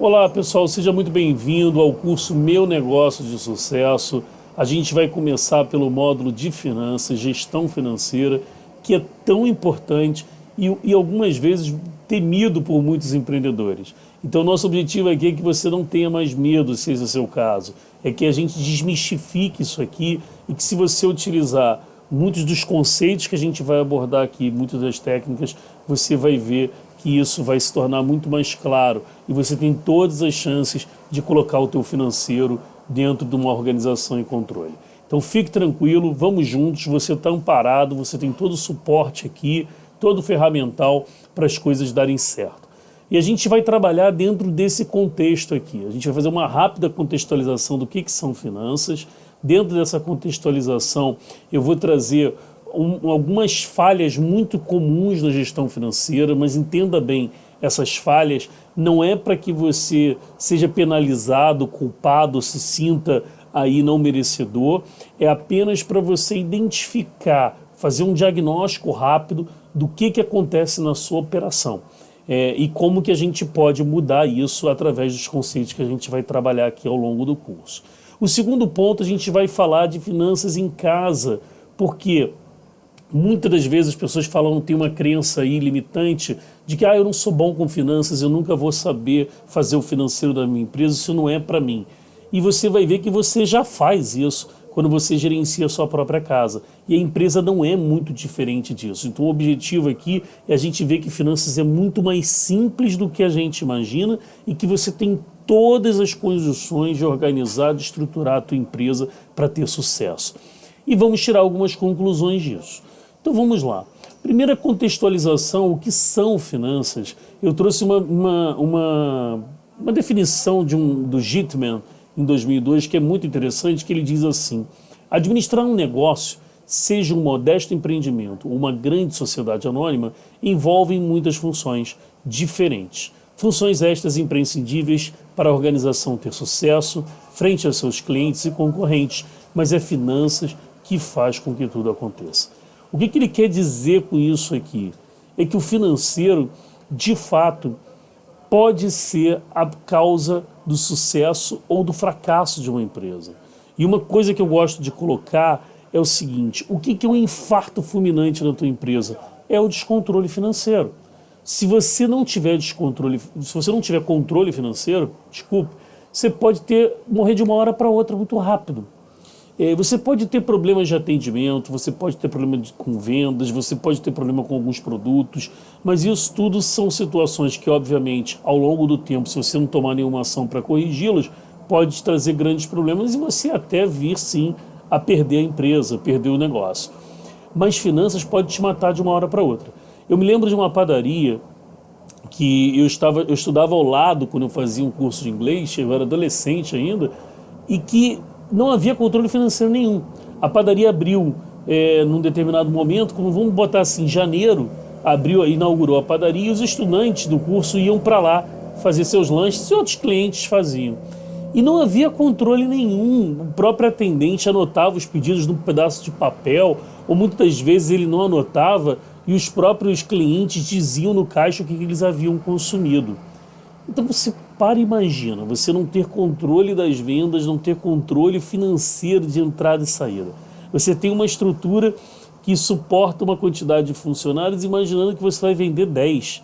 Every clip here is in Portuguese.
Olá pessoal, seja muito bem-vindo ao curso Meu Negócio de Sucesso. A gente vai começar pelo módulo de finanças, gestão financeira, que é tão importante e algumas vezes temido por muitos empreendedores. Então nosso objetivo aqui é que você não tenha mais medo, se esse é o seu caso. É que a gente desmistifique isso aqui e que se você utilizar muitos dos conceitos que a gente vai abordar aqui, muitas das técnicas, você vai ver que isso vai se tornar muito mais claro e você tem todas as chances de colocar o teu financeiro dentro de uma organização e controle. Então fique tranquilo, vamos juntos, você está amparado, você tem todo o suporte aqui, todo o ferramental para as coisas darem certo. E a gente vai trabalhar dentro desse contexto aqui. A gente vai fazer uma rápida contextualização do que são finanças. Dentro dessa contextualização, eu vou trazer algumas falhas muito comuns na gestão financeira, mas entenda bem, essas falhas não é para que você seja penalizado, culpado, se sinta aí não merecedor, é apenas para você identificar, fazer um diagnóstico rápido do que acontece na sua operação. E como que a gente pode mudar isso através dos conceitos que a gente vai trabalhar aqui ao longo do curso. O segundo ponto, a gente vai falar de finanças em casa, porque muitas das vezes as pessoas falam, tem uma crença aí limitante de que eu não sou bom com finanças, eu nunca vou saber fazer o financeiro da minha empresa, isso não é para mim. E você vai ver que você já faz isso quando você gerencia a sua própria casa. E a empresa não é muito diferente disso. Então o objetivo aqui é a gente ver que finanças é muito mais simples do que a gente imagina e que você tem todas as condições de organizar, de estruturar a tua empresa para ter sucesso. E vamos tirar algumas conclusões disso. Então vamos lá. Primeira contextualização, o que são finanças? Eu trouxe uma definição do Gitman em 2002, que é muito interessante, que ele diz assim: administrar um negócio, seja um modesto empreendimento ou uma grande sociedade anônima, envolve muitas funções diferentes. Funções estas imprescindíveis para a organização ter sucesso frente aos seus clientes e concorrentes, mas é finanças que faz com que tudo aconteça. O que ele quer dizer com isso aqui? É que o financeiro, de fato, pode ser a causa do sucesso ou do fracasso de uma empresa. E uma coisa que eu gosto de colocar é o seguinte: o que é um infarto fulminante na tua empresa? É o descontrole financeiro. Se você não tiver controle financeiro, desculpe, você pode morrer de uma hora para outra muito rápido. Você pode ter problemas de atendimento, você pode ter problema com vendas, você pode ter problema com alguns produtos, mas isso tudo são situações que, obviamente, ao longo do tempo, se você não tomar nenhuma ação para corrigi-las, pode te trazer grandes problemas e você até vir, sim, a perder a empresa, perder o negócio. Mas finanças pode te matar de uma hora para outra. Eu me lembro de uma padaria que eu estudava ao lado quando eu fazia um curso de inglês, eu era adolescente ainda, e que não havia controle financeiro nenhum. A padaria abriu num determinado momento, como vamos botar assim, janeiro, inaugurou a padaria e os estudantes do curso iam para lá fazer seus lanches e outros clientes faziam. E não havia controle nenhum. O próprio atendente anotava os pedidos num pedaço de papel, ou muitas das vezes ele não anotava e os próprios clientes diziam no caixa o que eles haviam consumido. Então você para e imagina, você não ter controle das vendas, não ter controle financeiro de entrada e saída. Você tem uma estrutura que suporta uma quantidade de funcionários, imaginando que você vai vender 10.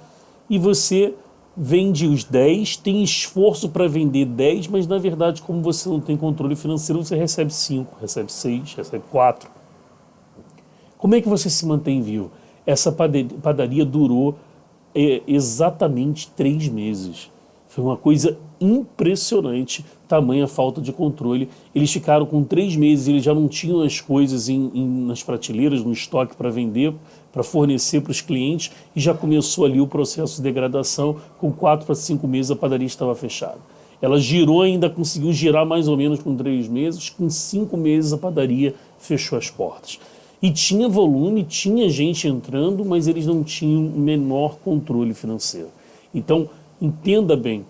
E você vende os 10, tem esforço para vender 10, mas na verdade, como você não tem controle financeiro, você recebe 5, recebe 6, recebe 4. Como é que você se mantém vivo? Essa padaria durou exatamente 3 meses. Foi uma coisa impressionante, tamanha falta de controle. Eles ficaram com 3 meses, eles já não tinham as coisas nas prateleiras, no estoque para vender, para fornecer para os clientes, e já começou ali o processo de degradação. Com 4 para 5 meses a padaria estava fechada. Ela girou, ainda conseguiu girar mais ou menos com 3 meses, com 5 meses a padaria fechou as portas. E tinha volume, tinha gente entrando, mas eles não tinham o menor controle financeiro. Então, entenda bem,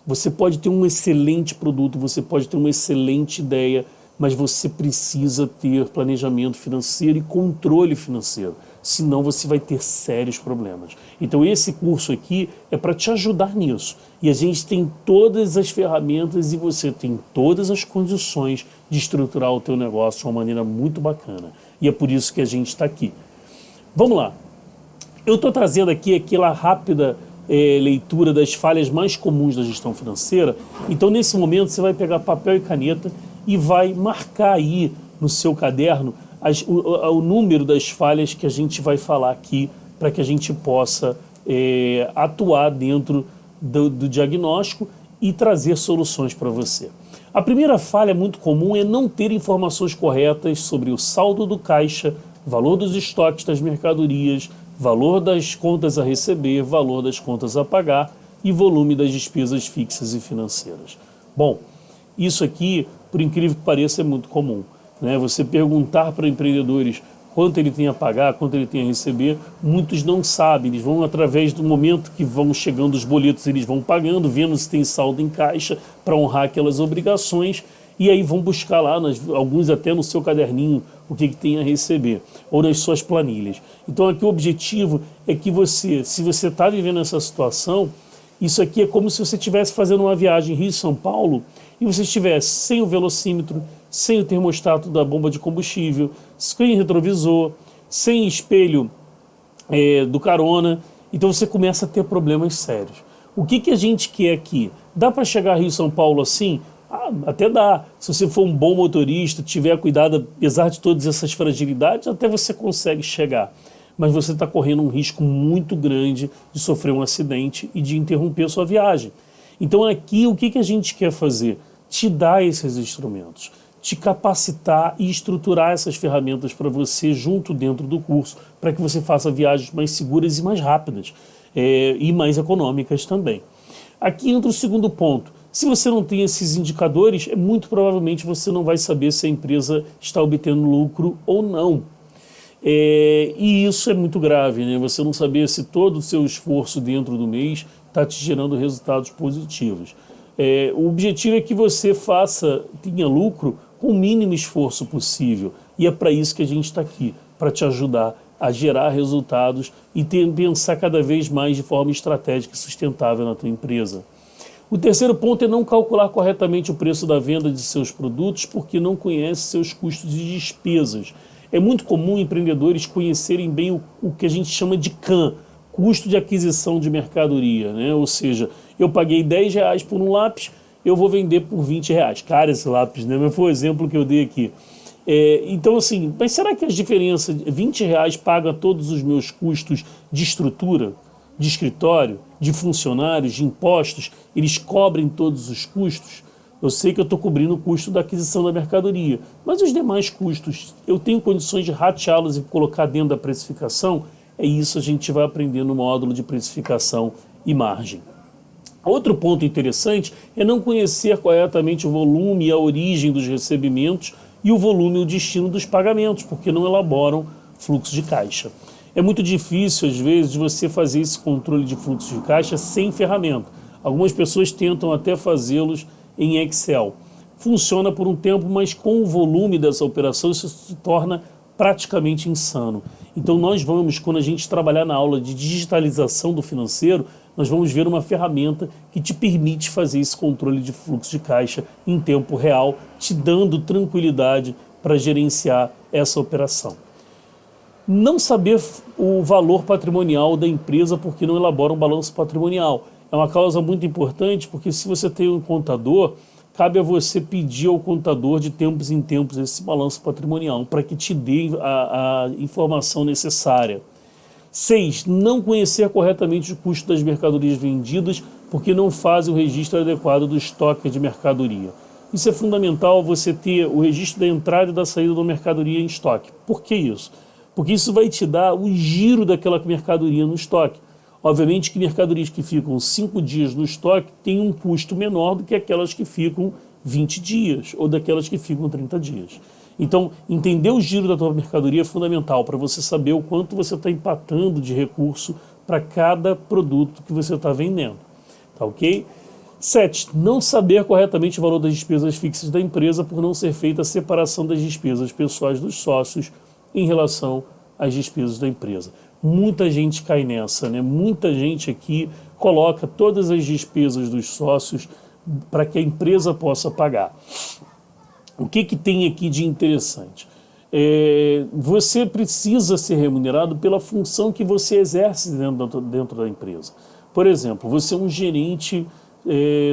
você pode ter um excelente produto, você pode ter uma excelente ideia, mas você precisa ter planejamento financeiro e controle financeiro. senão você vai ter sérios problemas. Então esse curso aqui é para te ajudar nisso. E a gente tem todas as ferramentas e você tem todas as condições de estruturar o teu negócio de uma maneira muito bacana. E é por isso que a gente está aqui. Vamos lá. Eu estou trazendo aqui aquela rápida leitura das falhas mais comuns da gestão financeira. Então nesse momento você vai pegar papel e caneta e vai marcar aí no seu caderno o número das falhas que a gente vai falar aqui para que a gente possa atuar dentro do diagnóstico e trazer soluções para você. A primeira falha muito comum é não ter informações corretas sobre o saldo do caixa, valor dos estoques das mercadorias, valor das contas a receber, valor das contas a pagar e volume das despesas fixas e financeiras. Bom, isso aqui, por incrível que pareça, é muito comum. Você perguntar para empreendedores quanto ele tem a pagar, quanto ele tem a receber, muitos não sabem, eles vão através do momento que vão chegando os boletos, eles vão pagando, vendo se tem saldo em caixa para honrar aquelas obrigações e aí vão buscar lá, alguns até no seu caderninho, o que tem a receber, ou nas suas planilhas. Então aqui o objetivo é que você, se você está vivendo essa situação, isso aqui é como se você estivesse fazendo uma viagem Rio-São Paulo e você estivesse sem o velocímetro, sem o termostato da bomba de combustível, sem retrovisor, sem espelho do carona. Então você começa a ter problemas sérios. O que a gente quer aqui? Dá para chegar a Rio-São Paulo assim? Até dá. Se você for um bom motorista, tiver cuidado, apesar de todas essas fragilidades, até você consegue chegar. Mas você está correndo um risco muito grande de sofrer um acidente e de interromper a sua viagem. Então aqui o que a gente quer fazer? Te dar esses instrumentos, te capacitar e estruturar essas ferramentas para você junto dentro do curso, para que você faça viagens mais seguras e mais rápidas e mais econômicas também. Aqui entra o segundo ponto. Se você não tem esses indicadores, muito provavelmente você não vai saber se a empresa está obtendo lucro ou não. E isso é muito grave, né? Você não saber se todo o seu esforço dentro do mês está te gerando resultados positivos. O objetivo é que você tenha lucro com o mínimo esforço possível. E é para isso que a gente está aqui, para te ajudar a gerar resultados e pensar cada vez mais de forma estratégica e sustentável na tua empresa. O terceiro ponto é não calcular corretamente o preço da venda de seus produtos porque não conhece seus custos e despesas. É muito comum empreendedores conhecerem bem o que a gente chama de CAM, custo de aquisição de mercadoria, né? Ou seja, eu paguei R$10 por um lápis, eu vou vender por R$20. Cara, esse lápis, né? Mas foi o exemplo que eu dei aqui. Então, assim, mas será que as diferenças, R$20 paga todos os meus custos de estrutura, de escritório, de funcionários, de impostos? Eles cobrem todos os custos? Eu sei que eu estou cobrindo o custo da aquisição da mercadoria, mas os demais custos, eu tenho condições de rateá-los e colocar dentro da precificação? É isso a gente vai aprender no módulo de precificação e margem. Outro ponto interessante é não conhecer corretamente o volume e a origem dos recebimentos e o volume e o destino dos pagamentos, porque não elaboram fluxo de caixa. É muito difícil, às vezes, de você fazer esse controle de fluxo de caixa sem ferramenta. Algumas pessoas tentam até fazê-los em Excel. Funciona por um tempo, mas com o volume dessa operação isso se torna praticamente insano. Então nós vamos, quando a gente trabalhar na aula de digitalização do financeiro, nós vamos ver uma ferramenta que te permite fazer esse controle de fluxo de caixa em tempo real, te dando tranquilidade para gerenciar essa operação. Não saber o valor patrimonial da empresa porque não elabora um balanço patrimonial. É uma causa muito importante porque se você tem um contador, cabe a você pedir ao contador de tempos em tempos esse balanço patrimonial para que te dê a informação necessária. 6. Não conhecer corretamente o custo das mercadorias vendidas porque não faz o registro adequado do estoque de mercadoria. Isso é fundamental, você ter o registro da entrada e da saída da mercadoria em estoque. Por que isso? Porque isso vai te dar o giro daquela mercadoria no estoque. Obviamente que mercadorias que ficam 5 dias no estoque têm um custo menor do que aquelas que ficam 20 dias ou daquelas que ficam 30 dias. Então, entender o giro da tua mercadoria é fundamental para você saber o quanto você está empatando de recurso para cada produto que você está vendendo. Tá ok? 7. Não saber corretamente o valor das despesas fixas da empresa por não ser feita a separação das despesas pessoais dos sócios em relação as despesas da empresa. Muita gente cai nessa, né? Muita gente aqui coloca todas as despesas dos sócios para que a empresa possa pagar. O que tem aqui de interessante? Você precisa ser remunerado pela função que você exerce dentro da empresa. Por exemplo, você é um gerente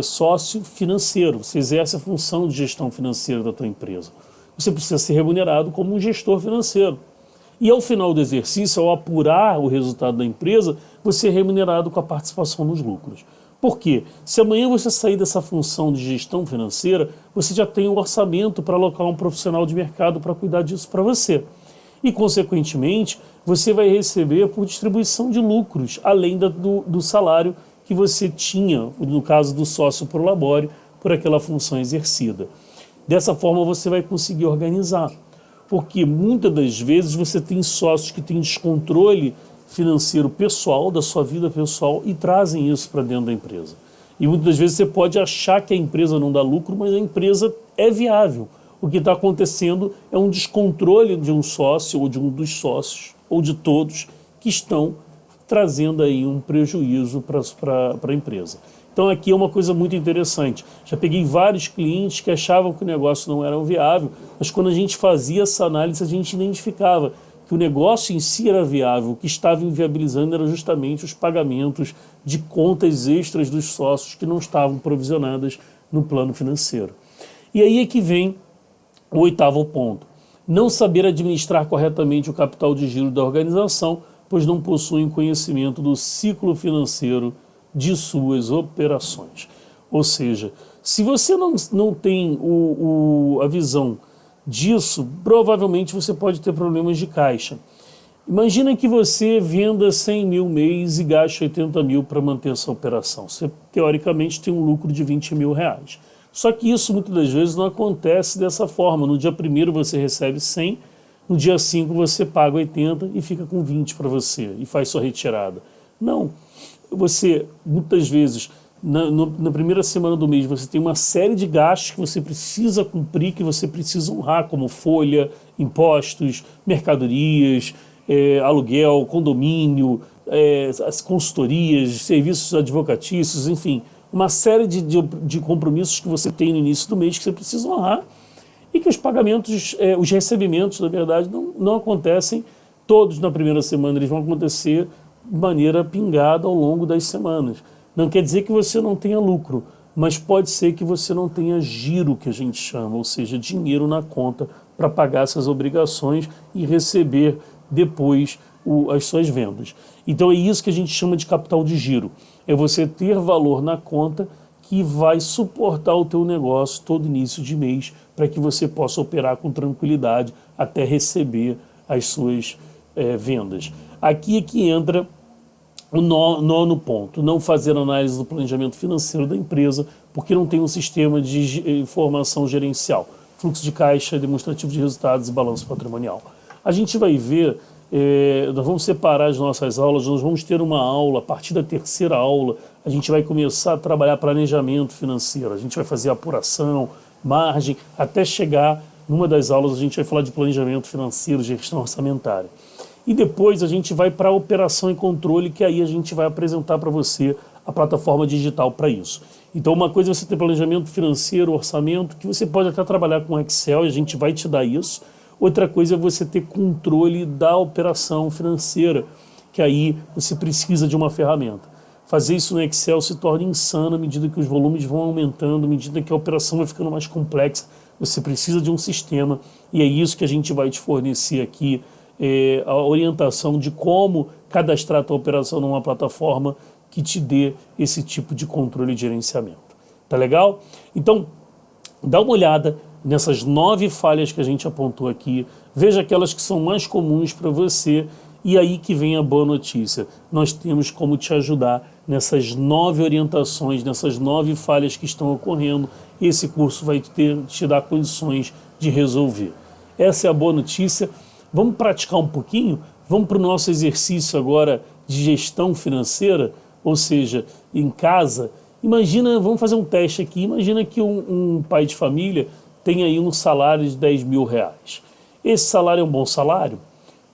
sócio financeiro, você exerce a função de gestão financeira da tua empresa. Você precisa ser remunerado como um gestor financeiro. E ao final do exercício, ao apurar o resultado da empresa, você é remunerado com a participação nos lucros. Por quê? Se amanhã você sair dessa função de gestão financeira, você já tem um orçamento para alocar um profissional de mercado para cuidar disso para você. E, consequentemente, você vai receber por distribuição de lucros, além do salário que você tinha, no caso do sócio pro labore, por aquela função exercida. Dessa forma, você vai conseguir organizar. Porque muitas das vezes você tem sócios que têm descontrole financeiro pessoal, da sua vida pessoal, e trazem isso para dentro da empresa. E muitas das vezes você pode achar que a empresa não dá lucro, mas a empresa é viável. O que está acontecendo é um descontrole de um sócio, ou de um dos sócios, ou de todos, que estão trazendo aí um prejuízo para a empresa. Então aqui é uma coisa muito interessante. Já peguei vários clientes que achavam que o negócio não era viável, mas quando a gente fazia essa análise, a gente identificava que o negócio em si era viável, o que estava inviabilizando era justamente os pagamentos de contas extras dos sócios que não estavam provisionadas no plano financeiro. E aí é que vem o oitavo ponto. Não saber administrar corretamente o capital de giro da organização, pois não possuem conhecimento do ciclo financeiro de suas operações. Ou seja, se você não tem a visão disso, provavelmente você pode ter problemas de caixa. Imagina que você venda 100 mil mês e gaste 80 mil para manter essa operação. Você, teoricamente, tem um lucro de 20 mil reais. Só que isso, muitas das vezes, não acontece dessa forma. No dia 1º você recebe 100, no dia 5 você paga 80 e fica com 20 para você e faz sua retirada. Não. Você, muitas vezes, na primeira semana do mês, você tem uma série de gastos que você precisa cumprir, que você precisa honrar, como folha, impostos, mercadorias, aluguel, condomínio, as consultorias, serviços advocatícios, enfim, uma série de compromissos que você tem no início do mês que você precisa honrar e que os pagamentos, os recebimentos, na verdade, não acontecem todos na primeira semana, eles vão acontecer de maneira pingada ao longo das semanas. Não quer dizer que você não tenha lucro, mas pode ser que você não tenha giro, que a gente chama, ou seja, dinheiro na conta para pagar essas obrigações e receber depois as suas vendas. Então é isso que a gente chama de capital de giro. É você ter valor na conta que vai suportar o teu negócio todo início de mês para que você possa operar com tranquilidade até receber as suas vendas. Aqui é que entra o nono ponto, não fazer análise do planejamento financeiro da empresa porque não tem um sistema de informação gerencial, fluxo de caixa, demonstrativo de resultados e balanço patrimonial. A gente vai ver, nós vamos separar as nossas aulas, nós vamos ter uma aula, a partir da terceira aula, a gente vai começar a trabalhar planejamento financeiro, a gente vai fazer apuração, margem, até chegar, numa das aulas a gente vai falar de planejamento financeiro, gestão orçamentária. E depois a gente vai para a operação e controle, que aí a gente vai apresentar para você a plataforma digital para isso. Então uma coisa é você ter planejamento financeiro, orçamento, que você pode até trabalhar com Excel e a gente vai te dar isso. Outra coisa é você ter controle da operação financeira, que aí você precisa de uma ferramenta. Fazer isso no Excel se torna insano à medida que os volumes vão aumentando, à medida que a operação vai ficando mais complexa. Você precisa de um sistema e é isso que a gente vai te fornecer aqui, a orientação de como cadastrar a tua operação numa plataforma que te dê esse tipo de controle e gerenciamento. Tá legal? Então, dá uma olhada nessas 9 falhas que a gente apontou aqui, veja aquelas que são mais comuns para você e aí que vem a boa notícia. Nós temos como te ajudar nessas 9 orientações, nessas 9 falhas que estão ocorrendo. Esse curso vai te dar condições de resolver. Essa é a boa notícia. Vamos praticar um pouquinho? Vamos para o nosso exercício agora de gestão financeira, ou seja, em casa. Imagina, vamos fazer um teste aqui, imagina que um pai de família tem aí um salário de 10 mil reais. Esse salário é um bom salário?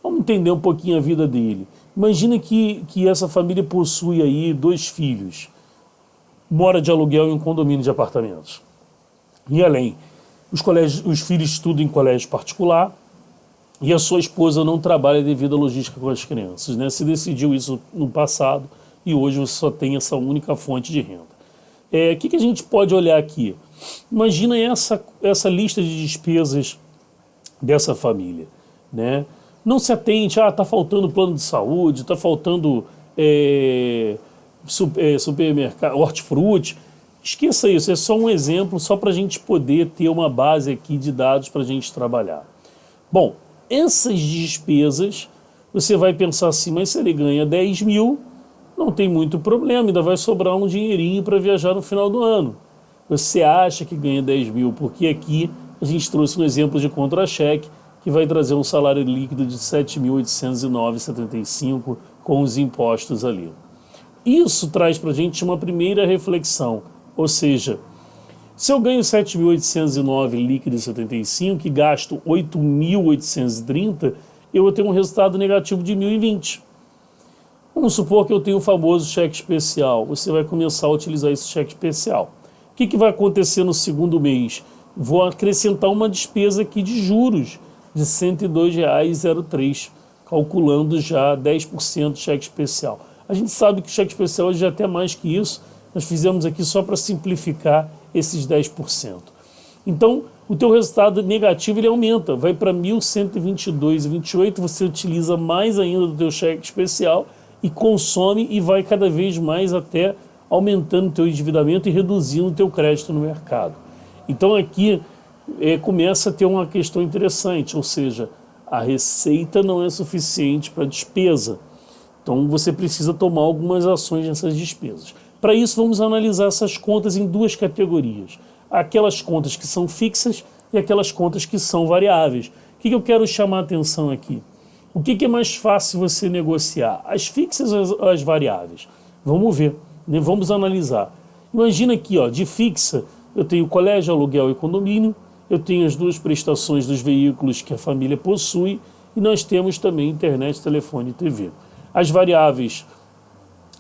Vamos entender um pouquinho a vida dele. Imagina que essa família possui aí 2 filhos, mora de aluguel em um condomínio de apartamentos. E além, os filhos estudam em colégio particular e a sua esposa não trabalha devido à logística com as crianças, né? Se decidiu isso no passado e hoje você só tem essa única fonte de renda. O que a gente pode olhar aqui? Imagina essa lista de despesas dessa família, né? Não se atente, está faltando plano de saúde, está faltando supermercado, hortifruti. Esqueça isso, é só um exemplo, só para a gente poder ter uma base aqui de dados para a gente trabalhar. Bom, essas despesas, você vai pensar assim, mas se ele ganha 10 mil, não tem muito problema, ainda vai sobrar um dinheirinho para viajar no final do ano. Você acha que ganha 10 mil, porque aqui a gente trouxe um exemplo de contra-cheque, que vai trazer um salário líquido de R$ 7.809,75 com os impostos ali. Isso traz para a gente uma primeira reflexão, ou seja, se eu ganho 7.809 líquido e 75 e gasto 8.830, eu vou ter um resultado negativo de 1.020. Vamos supor que eu tenho o famoso cheque especial. Você vai começar a utilizar esse cheque especial. O que vai acontecer no segundo mês? Vou acrescentar uma despesa aqui de juros de R$ 102,03, calculando já 10% de cheque especial. A gente sabe que o cheque especial hoje é até mais que isso, nós fizemos aqui só para simplificar esses 10%. Então, o teu resultado negativo ele aumenta, vai para 1.122,28, você utiliza mais ainda do teu cheque especial e consome e vai cada vez mais até aumentando o teu endividamento e reduzindo o teu crédito no mercado. Então aqui começa a ter uma questão interessante, ou seja, a receita não é suficiente para a despesa. Então você precisa tomar algumas ações nessas despesas. Para isso vamos analisar essas contas em 2 categorias. Aquelas contas que são fixas e aquelas contas que são variáveis. O que eu quero chamar a atenção aqui? O que é mais fácil você negociar? As fixas ou as variáveis? Vamos ver, né? Vamos analisar. Imagina aqui, de fixa, eu tenho colégio, aluguel e condomínio, eu tenho as 2 prestações dos veículos que a família possui e nós temos também internet, telefone e TV. As variáveis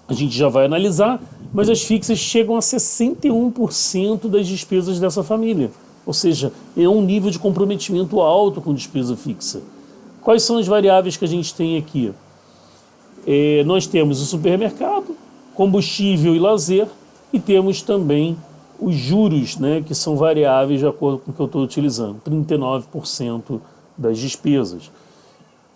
a gente já vai analisar, mas as fixas chegam a 61% das despesas dessa família. Ou seja, é um nível de comprometimento alto com despesa fixa. Quais são as variáveis que a gente tem aqui? Nós temos o supermercado, combustível e lazer, e temos também os juros, né, que são variáveis de acordo com o que eu estou utilizando, 39% das despesas.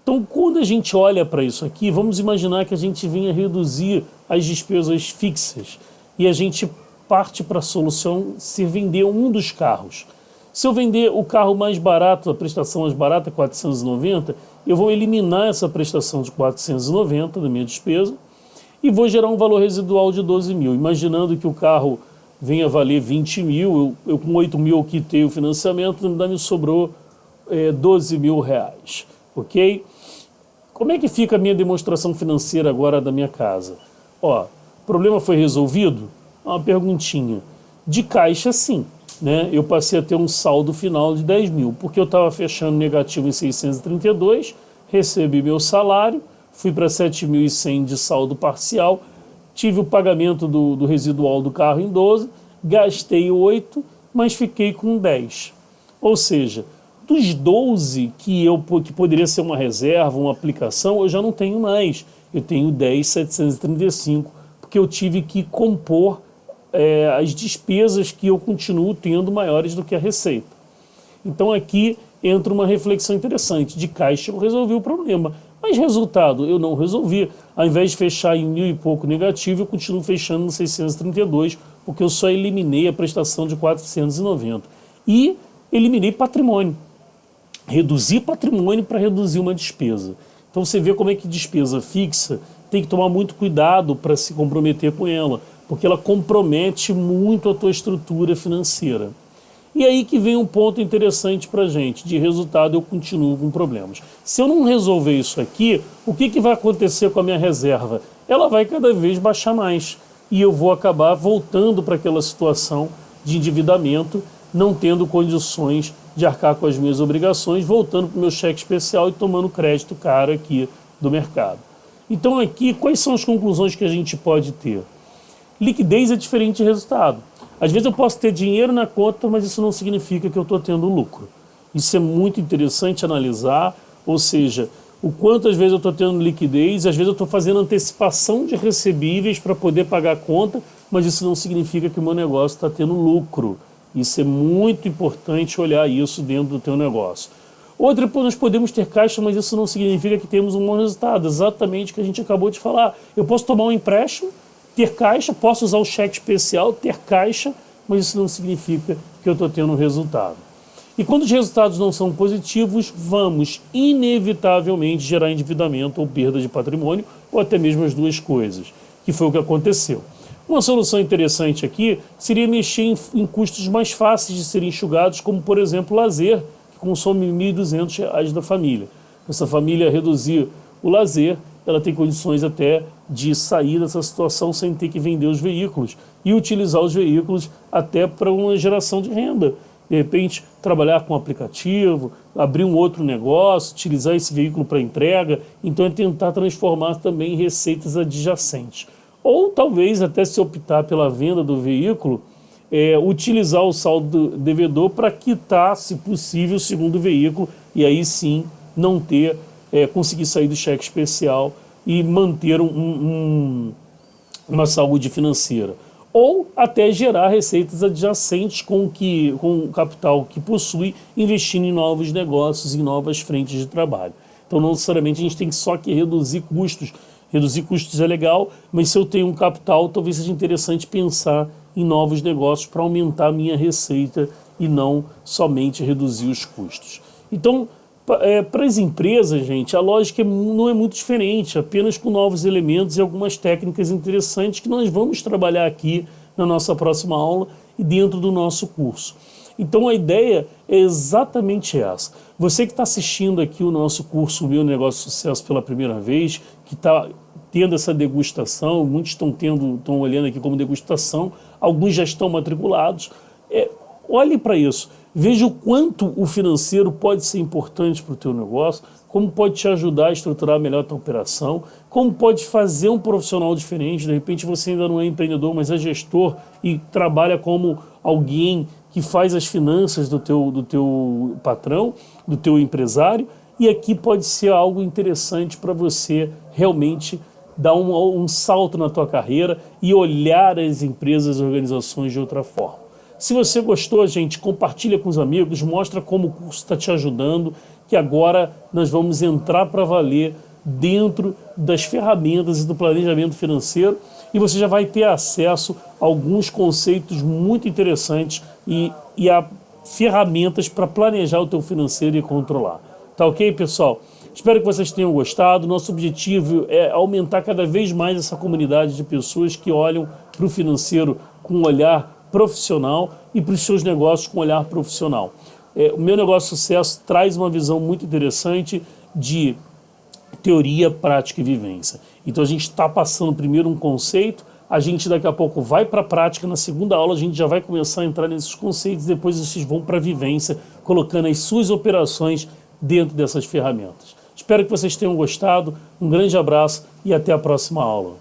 Então, quando a gente olha para isso aqui, vamos imaginar que a gente venha reduzir as despesas fixas e a gente parte para a solução se vender um dos carros. Se eu vender o carro mais barato, a prestação mais barata, 490, eu vou eliminar essa prestação de 490 da minha despesa e vou gerar um valor residual de 12 mil. Imaginando que o carro venha valer 20 mil, eu com 8 mil eu quitei o financiamento, ainda me sobrou 12 mil reais. Ok? Como é que fica a minha demonstração financeira agora da minha casa? O problema foi resolvido? Uma perguntinha. De caixa, sim. Né? Eu passei a ter um saldo final de 10 mil, porque eu estava fechando negativo em 632, recebi meu salário, fui para 7.100 de saldo parcial, tive o pagamento do residual do carro em 12, gastei 8, mas fiquei com 10. Ou seja, dos 12 que poderia ser uma reserva, uma aplicação, eu já não tenho mais. Eu tenho 10.735, porque eu tive que compor as despesas que eu continuo tendo maiores do que a receita. Então aqui entra uma reflexão interessante. De caixa eu resolvi o problema, mas resultado eu não resolvi. Ao invés de fechar em 1.000 e pouco negativo, eu continuo fechando no 632, porque eu só eliminei a prestação de 490. E eliminei patrimônio. Reduzir patrimônio para reduzir uma despesa. Então você vê como é que despesa fixa tem que tomar muito cuidado para se comprometer com ela, porque ela compromete muito a tua estrutura financeira. E aí que vem um ponto interessante para a gente. De resultado, eu continuo com problemas. Se eu não resolver isso aqui, o que vai acontecer com a minha reserva? Ela vai cada vez baixar mais. E eu vou acabar voltando para aquela situação de endividamento não tendo condições de arcar com as minhas obrigações, voltando para o meu cheque especial e tomando crédito caro aqui do mercado. Então aqui, quais são as conclusões que a gente pode ter? Liquidez é diferente de resultado. Às vezes eu posso ter dinheiro na conta, mas isso não significa que eu estou tendo lucro. Isso é muito interessante analisar, ou seja, o quanto às vezes eu estou tendo liquidez, às vezes eu estou fazendo antecipação de recebíveis para poder pagar a conta, mas isso não significa que o meu negócio está tendo lucro. Isso é muito importante olhar isso dentro do teu negócio. Outra, nós podemos ter caixa, mas isso não significa que temos um bom resultado. Exatamente o que a gente acabou de falar. Eu posso tomar um empréstimo, ter caixa, posso usar o cheque especial, ter caixa, mas isso não significa que eu estou tendo um resultado. E quando os resultados não são positivos, vamos inevitavelmente gerar endividamento ou perda de patrimônio, ou até mesmo as duas coisas, que foi o que aconteceu. Uma solução interessante aqui seria mexer em custos mais fáceis de serem enxugados, como por exemplo lazer, que consome R$ 1.200 da família. Essa família reduzir o lazer, ela tem condições até de sair dessa situação sem ter que vender os veículos e utilizar os veículos até para uma geração de renda. De repente, trabalhar com um aplicativo, abrir um outro negócio, utilizar esse veículo para entrega. Então, é tentar transformar também em receitas adjacentes. Ou talvez, até se optar pela venda do veículo, utilizar o saldo devedor para quitar, se possível, o segundo veículo e aí sim não ter, conseguir sair do cheque especial e manter uma saúde financeira. Ou até gerar receitas adjacentes com o capital que possui, investindo em novos negócios, em novas frentes de trabalho. Então, não necessariamente a gente tem só que reduzir custos. Reduzir custos é legal, mas se eu tenho um capital, talvez seja interessante pensar em novos negócios para aumentar a minha receita e não somente reduzir os custos. Então, para as empresas, gente, a lógica não é muito diferente, apenas com novos elementos e algumas técnicas interessantes que nós vamos trabalhar aqui na nossa próxima aula e dentro do nosso curso. Então a ideia é exatamente essa. Você que está assistindo aqui o nosso curso Meu Negócio de Sucesso pela primeira vez, que está tendo essa degustação, muitos estão olhando aqui como degustação, alguns já estão matriculados, olhe para isso. Veja o quanto o financeiro pode ser importante para o teu negócio, como pode te ajudar a estruturar melhor a tua operação, como pode fazer um profissional diferente. De repente você ainda não é empreendedor, mas é gestor e trabalha como alguém que faz as finanças do teu patrão, do teu empresário, e aqui pode ser algo interessante para você realmente dar um salto na tua carreira e olhar as empresas e organizações de outra forma. Se você gostou, gente, compartilha com os amigos, mostra como o curso está te ajudando, que agora nós vamos entrar para valer dentro das ferramentas e do planejamento financeiro e você já vai ter acesso a alguns conceitos muito interessantes e a ferramentas para planejar o teu financeiro e controlar. Tá ok, pessoal? Espero que vocês tenham gostado. Nosso objetivo é aumentar cada vez mais essa comunidade de pessoas que olham para o financeiro com um olhar profissional e para os seus negócios com um olhar profissional. O Meu Negócio de Sucesso traz uma visão muito interessante de teoria, prática e vivência. Então a gente está passando primeiro um conceito, a gente daqui a pouco vai para a prática, na segunda aula a gente já vai começar a entrar nesses conceitos, depois vocês vão para a vivência, colocando as suas operações dentro dessas ferramentas. Espero que vocês tenham gostado, um grande abraço e até a próxima aula.